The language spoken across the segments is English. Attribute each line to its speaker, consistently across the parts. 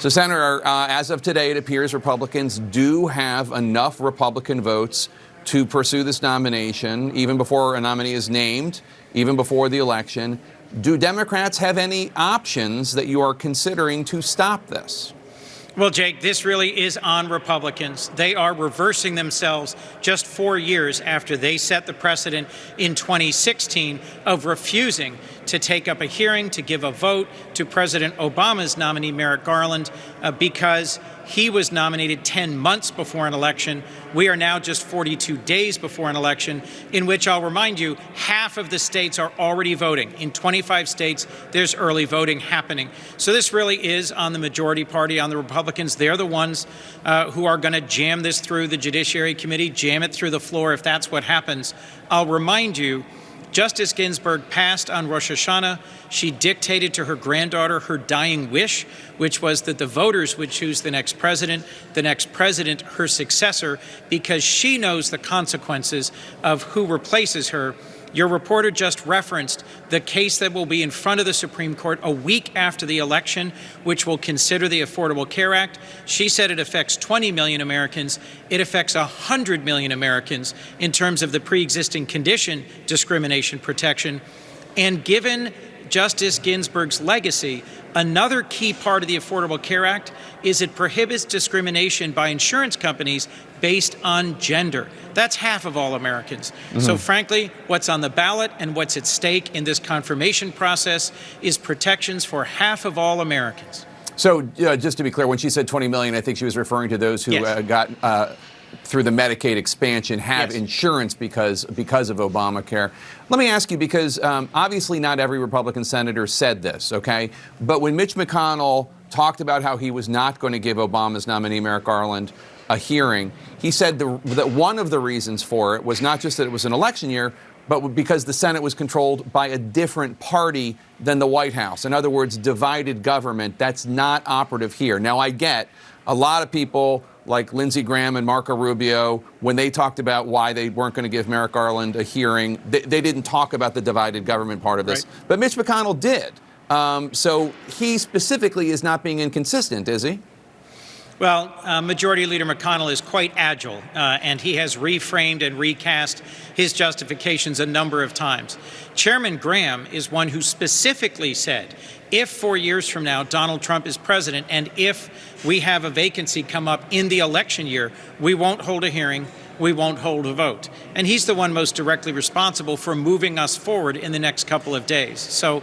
Speaker 1: So, Senator, as of today, it appears Republicans do have enough Republican votes to pursue this nomination, even before a nominee is named, even before the election. Do Democrats have any options that you are considering to stop this?
Speaker 2: Well, Jake, this really is on Republicans. They are reversing themselves just 4 years after they set the precedent in 2016 of refusing to take up a hearing to give a vote to President Obama's nominee, Merrick Garland, because he was nominated 10 months before an election. We are now just 42 days before an election, in which I'll remind you, half of the states are already voting. In 25 states, there's early voting happening. So this really is on the majority party, on the Republicans. They're the ones who are going to jam this through the Judiciary Committee, jam it through the floor if that's what happens. I'll remind you, Justice Ginsburg passed on Rosh Hashanah. She dictated to her granddaughter her dying wish, which was that the voters would choose the next president her successor, because she knows the consequences of who replaces her. Your reporter just referenced the case that will be in front of the Supreme Court a week after the election, which will consider the Affordable Care Act. She said it affects 20 million Americans. It affects 100 million Americans in terms of the pre-existing condition discrimination protection. And given Justice Ginsburg's legacy, another key part of the Affordable Care Act is it prohibits discrimination by insurance companies based on gender. That's half of all Americans. So frankly, what's on the ballot and what's at stake in this confirmation process is protections for half of all Americans.
Speaker 1: So just to be clear, when she said 20 million, I think she was referring to those who got through the Medicaid expansion have insurance because of Obamacare. Let me ask you, because obviously not every Republican senator said this, okay? But when Mitch McConnell talked about how he was not going to give Obama's nominee, Merrick Garland, a hearing, he said that one of the reasons for it was not just that it was an election year, but because the Senate was controlled by a different party than the White House. In other words, divided government. That's not operative here. Now, I get a lot of people like Lindsey Graham and Marco Rubio, when they talked about why they weren't going to give Merrick Garland a hearing, they didn't talk about the divided government part of this. Right. But Mitch McConnell did. So he specifically is not being inconsistent, is he?
Speaker 2: Well, Majority Leader McConnell is quite agile, and he has reframed and recast his justifications a number of times. Chairman Graham is one who specifically said, if 4 years from now Donald Trump is president, and if we have a vacancy come up in the election year, we won't hold a hearing, we won't hold a vote. And he's the one most directly responsible for moving us forward in the next couple of days. So,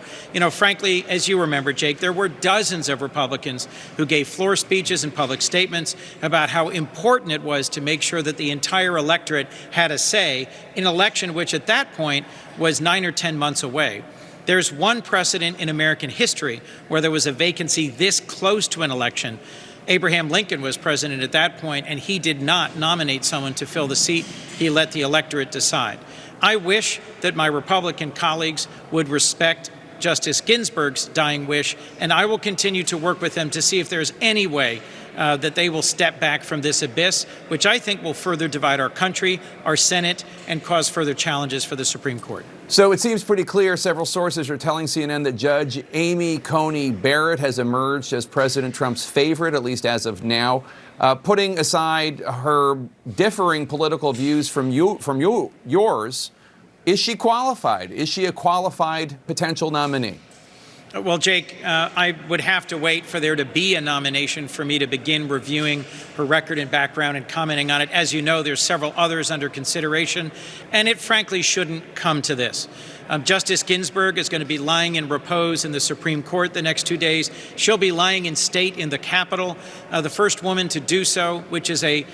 Speaker 2: frankly, as you remember, Jake, there were dozens of Republicans who gave floor speeches and public statements about how important it was to make sure that the entire electorate had a say in an election which at that point was 9 or 10 months away. There's one precedent in American history where there was a vacancy this close to an election. Abraham Lincoln was president at that point, and he did not nominate someone to fill the seat. He let the electorate decide. I wish that my Republican colleagues would respect Justice Ginsburg's dying wish, and I will continue to work with them to see if there's any way that they will step back from this abyss, which I think will further divide our country, our Senate, and cause further challenges for the Supreme Court.
Speaker 1: So it seems pretty clear, several sources are telling CNN that Judge Amy Coney Barrett has emerged as President Trump's favorite, at least as of now. Putting aside her differing political views from yours, is she qualified? Is she a qualified potential nominee?
Speaker 2: Well, Jake, I would have to wait for there to be a nomination for me to begin reviewing her record and background and commenting on it. As you know, there's several others under consideration, and it frankly shouldn't come to this. Justice Ginsburg is going to be lying in repose in the Supreme Court the next 2 days. She'll be lying in state in the Capitol, the first woman to do so, which is a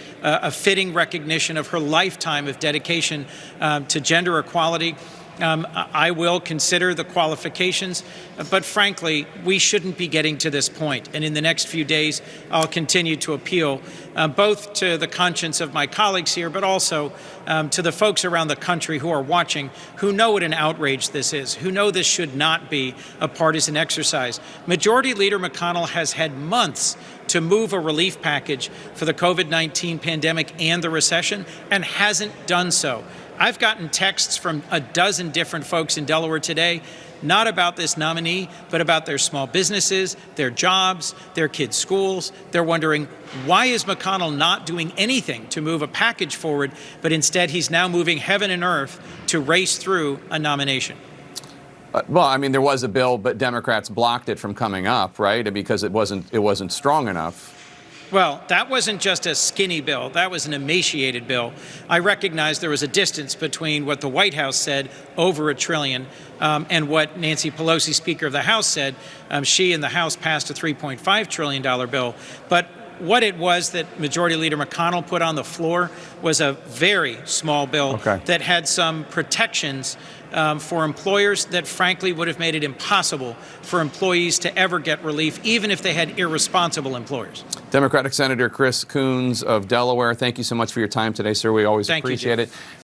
Speaker 2: fitting recognition of her lifetime of dedication to gender equality. I will consider the qualifications, but frankly, we shouldn't be getting to this point. And in the next few days, I'll continue to appeal both to the conscience of my colleagues here, but also to the folks around the country who are watching, who know what an outrage this is, who know this should not be a partisan exercise. Majority Leader McConnell has had months to move a relief package for the COVID-19 pandemic and the recession, and hasn't done so. I've gotten texts from a dozen different folks in Delaware today not about this nominee, but about their small businesses, their jobs, their kids' schools. They're wondering, why is McConnell not doing anything to move a package forward, but instead he's now moving heaven and earth to race through a nomination?
Speaker 1: Well, I mean, there was a bill, but Democrats blocked it from coming up, right? Because it wasn't strong enough.
Speaker 2: Well, that wasn't just a skinny bill. That was an emaciated bill. I recognize there was a distance between what the White House said, over $1 trillion, and what Nancy Pelosi, Speaker of the House, said. She and the House passed a $3.5 trillion bill. But what it was that Majority Leader McConnell put on the floor was a very small bill that had some protections for employers that frankly would have made it impossible for employees to ever get relief, even if they had irresponsible employers.
Speaker 1: Democratic Senator Chris Coons of Delaware, thank you so much for your time today, sir. We always appreciate it.